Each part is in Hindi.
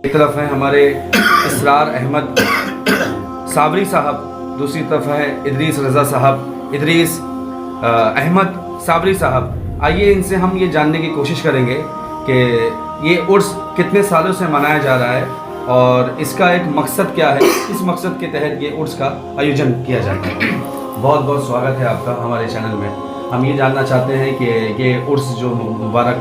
एक तरफ है हमारे इसरार अहमद साबरी साहब, दूसरी तरफ है इदरीस रज़ा साहब, इदरीस अहमद साबरी साहब। आइए इनसे हम ये जानने की कोशिश करेंगे कि ये उर्स कितने सालों से मनाया जा रहा है और इसका एक मकसद क्या है, इस मकसद के तहत ये उर्स का आयोजन किया जाता है। बहुत बहुत स्वागत है आपका हमारे चैनल में। हम ये जानना चाहते हैं कि ये उर्स जो मुबारक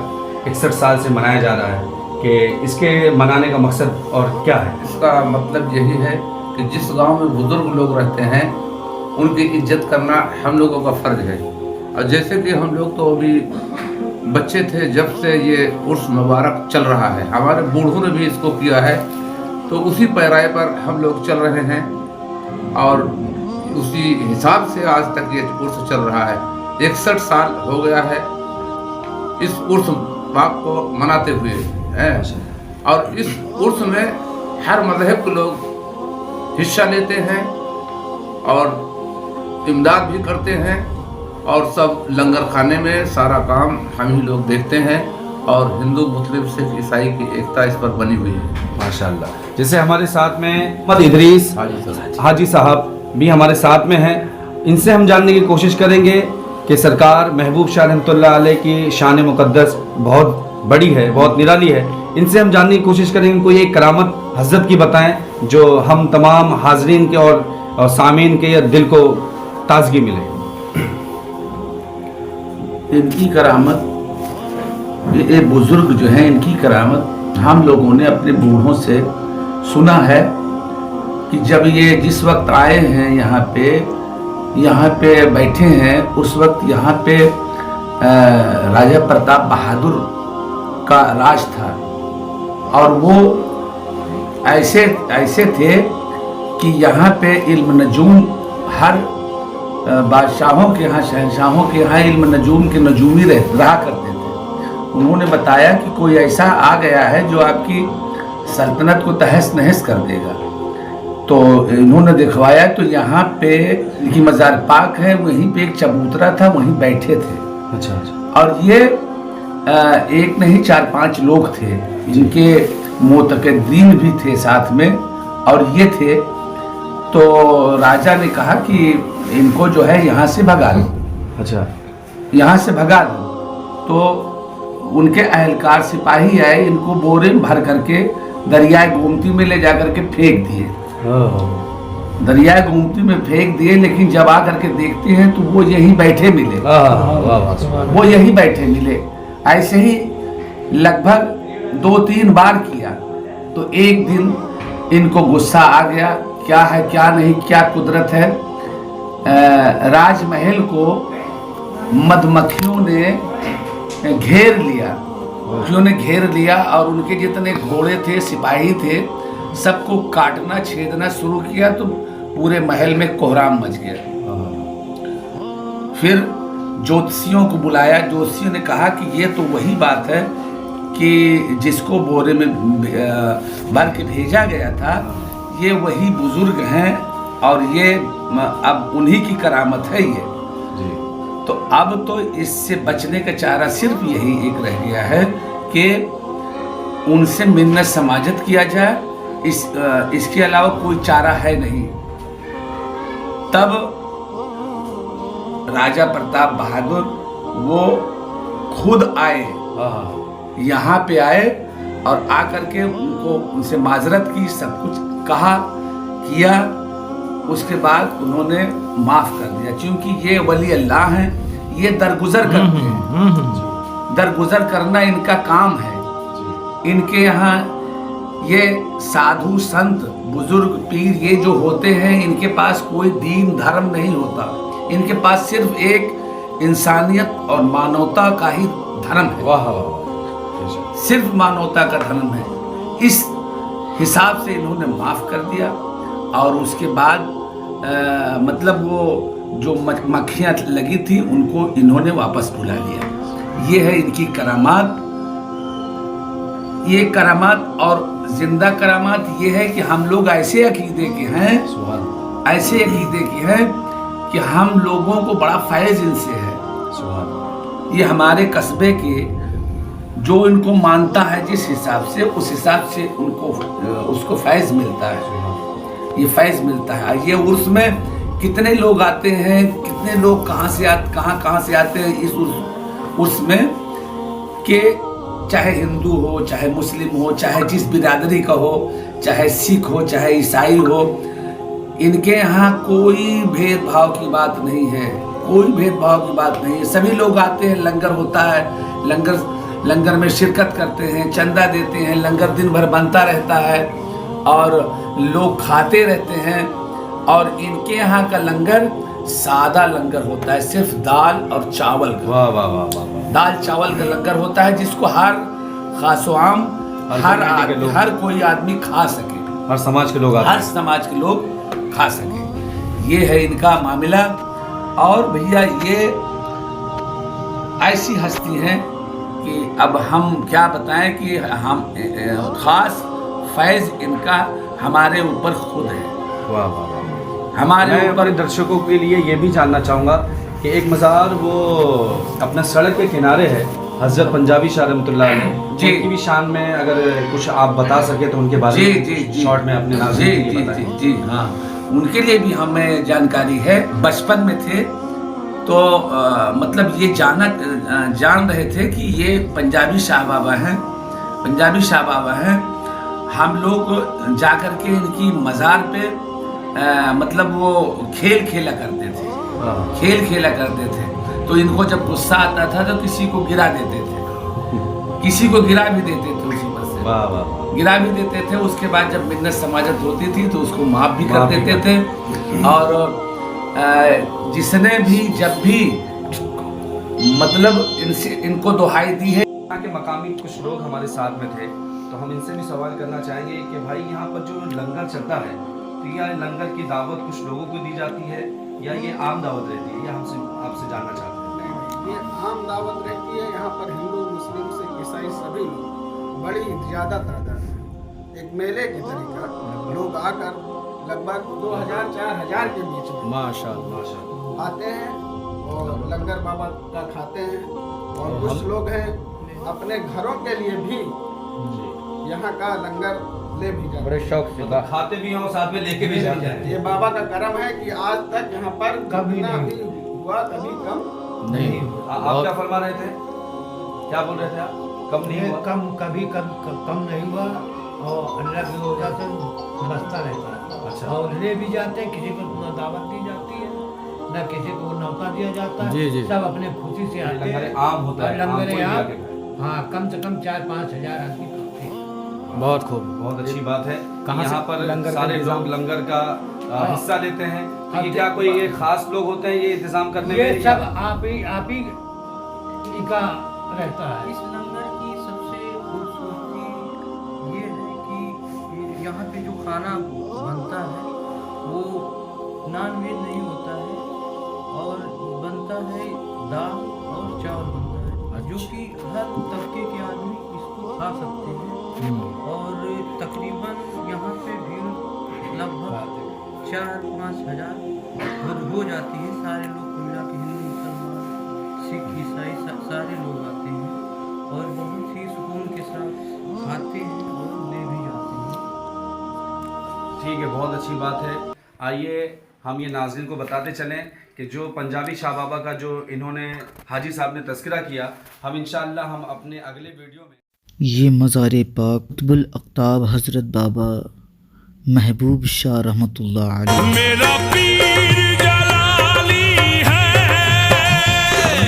61 साल से मनाया जा रहा है कि इसके मनाने का मकसद और क्या है। इसका मतलब यही है कि जिस गांव में बुजुर्ग लोग रहते हैं उनकी इज्जत करना हम लोगों का फ़र्ज है। और जैसे कि हम लोग तो अभी बच्चे थे जब से ये उर्स मुबारक चल रहा है, हमारे बूढ़ों ने भी इसको किया है, तो उसी पैराए पर हम लोग चल रहे हैं और उसी हिसाब से आज तक ये उर्स चल रहा है। 61 साल हो गया है इस उर्स बाप को मनाते हुए हैं। और इस उर्स में हर मज़हब के लोग हिस्सा लेते हैं और इमदाद भी करते हैं और सब लंगर खाने में सारा काम हम ही लोग देखते हैं और हिंदू मुस्लिम सिख ईसाई की एकता इस पर बनी हुई है माशाल्लाह। जैसे हमारे साथ में मोहम्मद इदरीस हाजी साहब भी हमारे साथ में हैं, इनसे हम जानने की कोशिश करेंगे कि सरकार महबूब शाह रहमतुल्लाह अलैह की शान मुक़द्दस बहुत बड़ी है, बहुत निराली है। इनसे हम जानने की कोशिश करेंगे, कोई एक करामत हज़रत की बताएं जो हम तमाम हाजरीन के और सामीन के दिल को ताजगी मिले। इनकी करामत, ये बुजुर्ग जो हैं इनकी करामत हम लोगों ने अपने बूढ़ों से सुना है कि जब ये जिस वक्त आए हैं यहाँ पे बैठे हैं, उस वक्त यहाँ पे राजा प्रताप बहादुर का राज था और वो ऐसे थे कि यहाँ पे इल्म नजूम हर बादशाहों के यहाँ, शहंशाहों के यहाँ इल्म नजूम के नजूमी रहा करते थे। उन्होंने बताया कि कोई ऐसा आ गया है जो आपकी सल्तनत को तहस नहस कर देगा। तो इन्होंने दिखवाया, तो यहाँ पे इनकी मज़ार पाक है, वहीं पे एक चबूतरा था, वहीं बैठे थे। अच्छा अच्छा। और ये एक नहीं 4-5 लोग थे, इनके मोतकदीन भी थे साथ में और ये थे। तो राजा ने कहा कि इनको जो है यहाँ से भगा लो। अच्छा। यहाँ से भगा दो। तो उनके अहलकार सिपाही आए, इनको बोरे में भर करके दरियाए गोमती में ले जा करके फेंक दिए। दरियाए गोमती में फेंक दिए, लेकिन जब आ करके देखते हैं तो वो यहीं बैठे मिले। वो यहीं बैठे मिले। ऐसे ही लगभग 2-3 बार किया। तो एक दिन इनको गुस्सा आ गया, क्या है क्या नहीं, क्या कुदरत है। राजमहल को मधुमक्खियों ने घेर लिया, उन्होंने घेर लिया और उनके जितने घोड़े थे, सिपाही थे, सबको काटना छेदना शुरू किया। तो पूरे महल में कोहराम मच गया। फिर ज्योतिषियों को बुलाया। ज्योतिषियों ने कहा कि ये तो वही बात है कि जिसको बोरे में भर के भेजा गया था, ये वही बुजुर्ग हैं और ये अब उन्हीं की करामत है ये। तो अब तो इससे बचने का चारा सिर्फ यही एक रह गया है कि उनसे मिन्नत समाजत किया जाए, इसके अलावा कोई चारा है नहीं। तब राजा प्रताप बहादुर वो खुद आए, यहाँ पे आए और आकर के उनसे माजरत की, सब कुछ कहा किया। उसके बाद उन्होंने माफ कर दिया, क्योंकि ये वली अल्लाह हैं, ये दरगुजर करते हैं। दरगुजर करना इनका काम है। इनके यहाँ ये साधु संत बुजुर्ग पीर ये जो होते हैं, इनके पास कोई दीन धर्म नहीं होता। इनके पास सिर्फ एक इंसानियत और मानवता का ही धर्म है। वाह, सिर्फ मानवता का धर्म है। इस हिसाब से इन्होंने माफ कर दिया। और उसके बाद मतलब वो जो मक्खियाँ लगी थी उनको इन्होंने वापस बुला लिया। ये है इनकी करामात। ये करामात और जिंदा करामात ये है कि हम लोग ऐसे अकीदे के हैं, ऐसे अकीदे के हैं कि हम लोगों को बड़ा फैज़ इनसे है। ये हमारे कस्बे के जो इनको मानता है जिस हिसाब से, उस हिसाब से उनको उसको फैज़ मिलता है, ये फैज़ मिलता है। ये उर्स में कितने लोग आते हैं, कितने लोग कहाँ से आते हैं इस उर्स में, कि चाहे हिंदू हो, चाहे मुस्लिम हो, चाहे जिस बिरादरी का हो, चाहे सिख हो, चाहे ईसाई हो, इनके यहाँ कोई भेदभाव की बात नहीं है, कोई भेदभाव की बात नहीं है। सभी लोग आते हैं, लंगर होता है, लंगर में शिरकत करते हैं, चंदा देते हैं, लंगर दिन भर बनता रहता है और लोग खाते रहते हैं। और इनके यहाँ का लंगर सादा लंगर होता है, सिर्फ दाल और चावल का। वाह वाह वाह वाह। दाल चावल का लंगर होता है, जिसको हर खासो आम हर कोई आदमी खा सके, हर समाज के लोग आते हर समाज के लोग खा सके। ये है इनका मामला। और भैया ये ऐसी हस्ती हैं कि अब हम क्या बताएं कि हम खास फैज़ इनका हमारे ऊपर खुद है। वाह वाह वाह। हमारे मैं ऊपर अपने दर्शकों के लिए ये भी जानना चाहूँगा कि एक मज़ार वो अपना सड़क के किनारे है, हज़रत पंजाबी शाह रहमतुल्लाह अलैह जी की भी शान में अगर कुछ आप बता सके तो उनके बारे में जी शॉर्ट में अपने नाज़रीन के लिए बताएं। जी हाँ, उनके लिए भी हमें जानकारी है। बचपन में थे तो मतलब ये जान रहे थे कि ये पंजाबी शाह बाबा हैं, पंजाबी शाह बाबा हैं। हम लोग जा कर के इनकी मज़ार पे मतलब वो खेल खेला करते थे। तो इनको जब गुस्सा आता था तो किसी को गिरा देते थे, किसी को गिरा भी देते थे उसी पर से। वाह वाह। गिरा भी देते थे। उसके बाद जब मिन्नत समाजत होती थी तो उसको माफ़ भी कर देते थे। और जिसने भी जब भी मतलब इनको दुहाई दी है। यहाँ के मकामी कुछ लोग हमारे साथ में थे, तो हम इनसे भी सवाल करना चाहेंगे कि भाई यहाँ पर जो लंगर चलता है, तो यह लंगर की दावत कुछ लोगों को दी जाती है या ये आम दावत रहती है, या हमसे आपसे जानना चाहते हैं। ये आम दावत रहती है। यहाँ पर हिंदू, मुस्लिम, सिख, ईसाई सभी लोग बड़ी ज़्यादा तादाद में, एक मेले की तरीका लोग आकर लगभग 2000-4000 के बीच में माशाअल्लाह आते हैं और लंगर बाबा का खाते हैं। और कुछ लोग हैं अपने घरों के लिए भी यहाँ का लंगर ले भी जाते हैं, बड़े शौक से खाते भी हैं और साथ में लेके भी जाते हैं। ये बाबा का करम है कि आज तक यहाँ पर कभी भी हुआ, कभी कम नहीं। आप क्या फरमा रहे थे, क्या बोल रहे थे आप? कम नहीं हुआ, कम नहीं हुआ और अल्लाह की वजह से बचता रहता है। अच्छा। और ले भी जाते हैं, किसी को ना दावत दी जाती है, ना किसी को न्योता दिया जाता है। सब अपने खुशी से आते हैं। लंगर आम होता है, आम कोई भी आके खाए। हाँ, कम से कम 4-5 हजार आदमी खाते हैं। बहुत खूब। बहुत अच्छी बात है। कहाँ यहाँ से पर लंगर का सारे इंतजाम? लोग लंगर का हिस्सा लेते हैं। तो ये क्या कोई ये खास लोग होते हैं ये इंतजाम करने ये में? सब आप ही का रहता है। इस लंगर की सबसे खूबसूरती ये है कि यहाँ पे जो खाना बनता है वो नॉन वेज नहीं होता है और बनता है दाल और चावल बनता है, जो कि हर तबके के आदमी इसको खा सकते हैं। और तकरीबन यहाँ पे भीड़ लगभग 4-5 हजार हो जाती है। सारे लोग मिला के, हिंदू, मुसलमान, सिख, ईसाई सारे लोग आते हैं और बहुत ही सुकून के साथ आते हैं और ले भी जाते हैं। ठीक है, बहुत अच्छी बात है। आइए हम ये नाज़रीन को बताते चलें कि जो पंजाबी शाह बाबा का जो इन्होंने हाजी साहब ने तज़किरा किया, हम इंशाअल्लाह हम अपने अगले वीडियो में ये मज़ार पाक कुतुबुल अक़ताब हज़रत बाबा महबूब शाह रहमतुल्लाह अलैह। मेरा पीर जलाली है,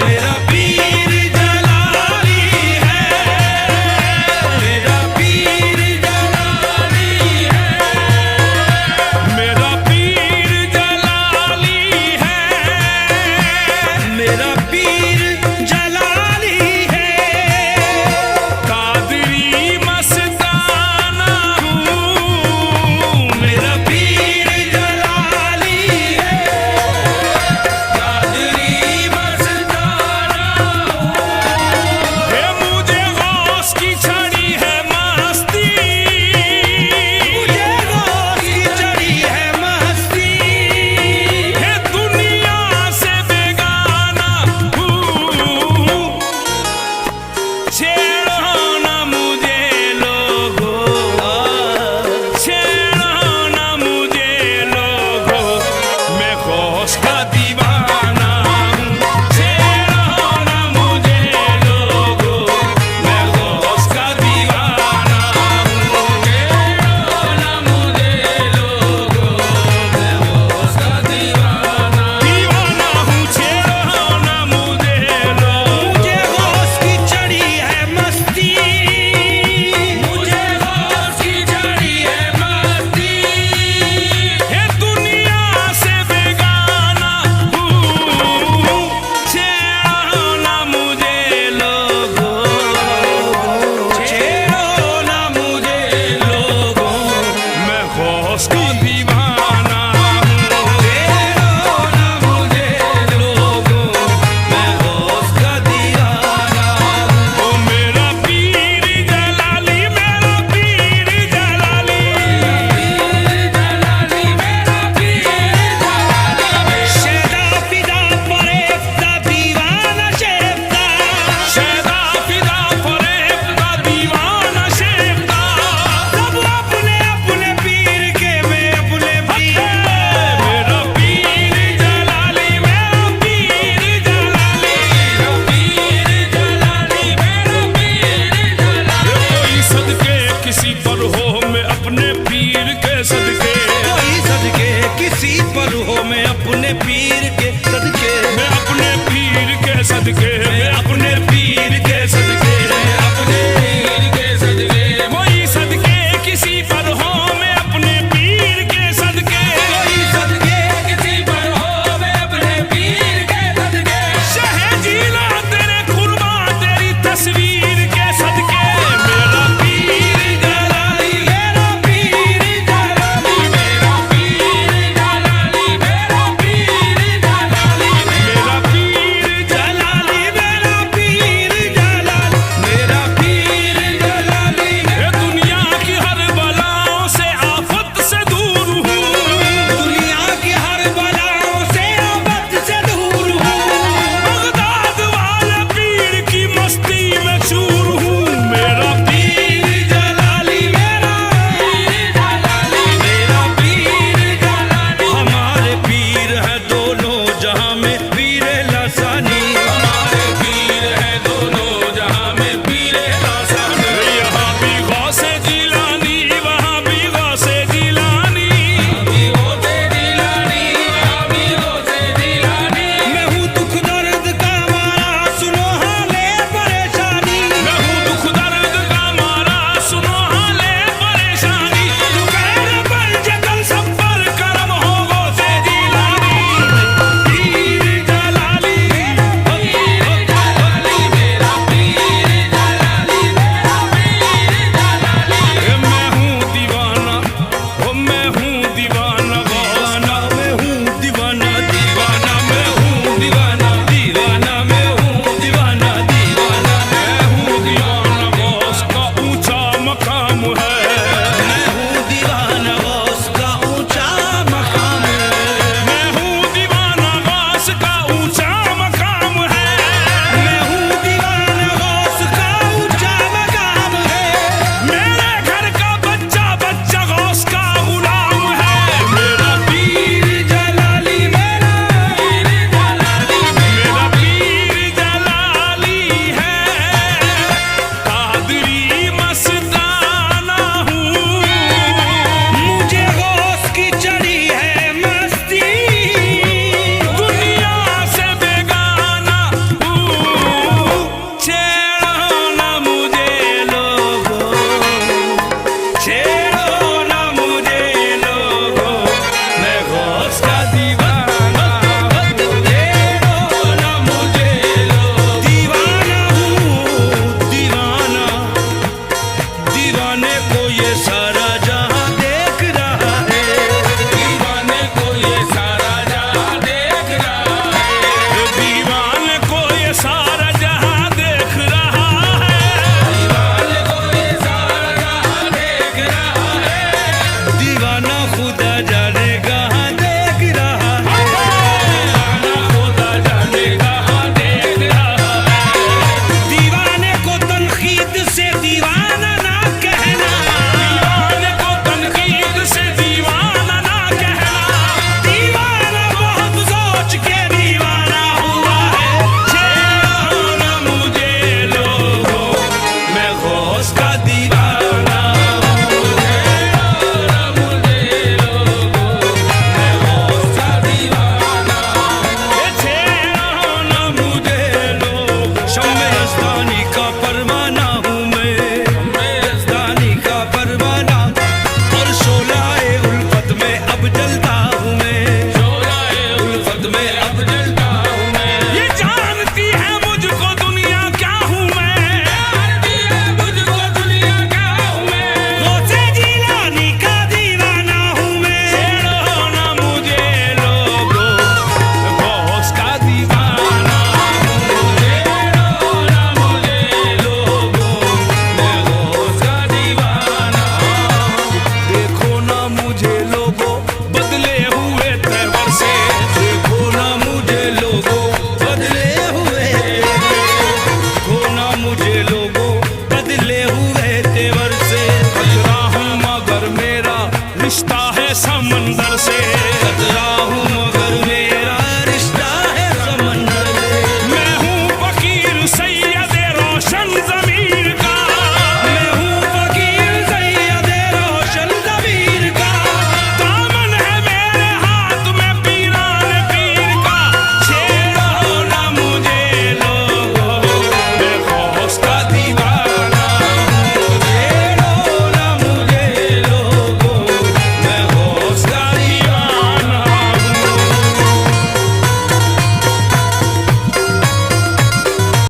मेरा पीर जलाली है, मेरा पीर जलाली है, मेरा पीर जलाली है, मेरा पीर जलाली है, कादरी मस्ताना हूँ, मेरा पीर जलाली हो मैं अपने पीर के सदके, कोई सदके किसी पर हो मैं अपने पीर के सदके, मैं अपने पीर के सदके, मैं अपने पीर के सदके, मैं अपने पीर के सदके। कोई सदके किसी पर हो